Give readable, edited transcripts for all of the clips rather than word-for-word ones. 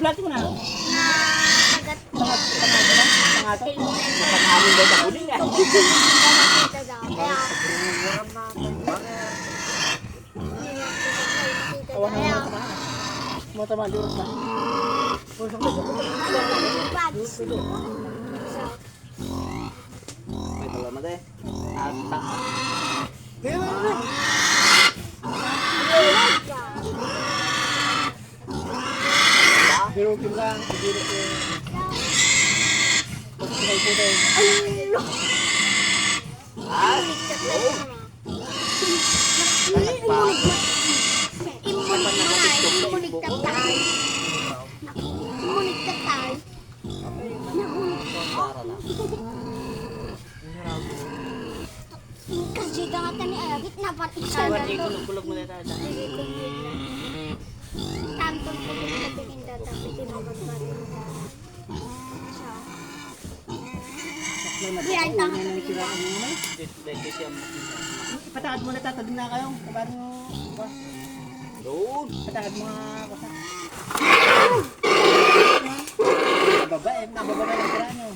Blati mo na. Agad. Pangato. Pangamin daw sa kuling eh. Kaya, Awan na mga mga tama liwas na. May salamat eh. Ata. Biro kim lang, biro kim. Pagkakay po tayo. Kasi dangatan ni Agit na pati siya na to. Kulog mo na tayo. Tantong po yung nagtitinda tapos tinawag pa rin siya. Yan tang. Pataad mo na tatagin na kayo. Kabarin mo. Doon. Pataad mo nga. Nababa eh. Nababa na lang tira nyo.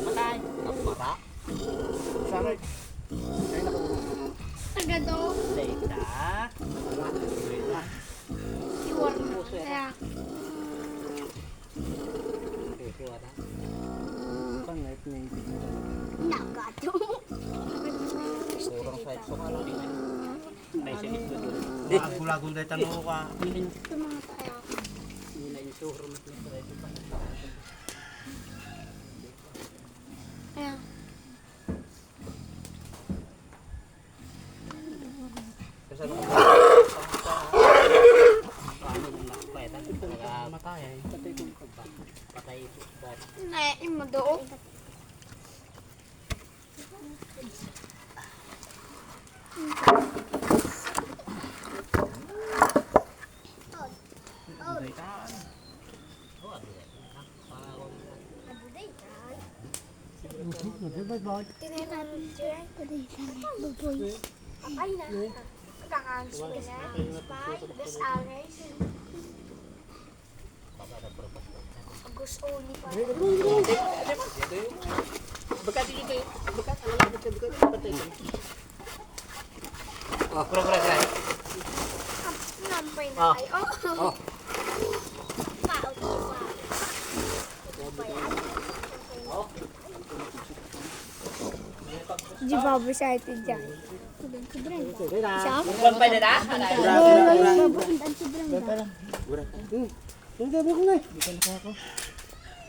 Matay. Mata. Saray. Ay nakaulo. Taga do. Data. Iwan mo. Kaya. Pangit na yung Nagato. kurang side so ano din. May sigit ko doon. Di, gulagol dahil tanong ka. Ito mga tayo. Nila yung suhro na ito. Kaya. Kasi ano Ano yung nakapaitan? Matay ay. Patay kong kagba. Patay ito. Ay, mo do. Ay na. Kakangsi ka na. Gus Ares. Gus Oli pa. Bekat ini kayak bekat anak bekat patay ko. Oh, kurang-kurang. Nampay na kayo. Oh. Paot ko pa. Di ba sa ito dyan? Siya? Kurang pa na da? Kurang si Brenda. Kurang. Hindi na ako.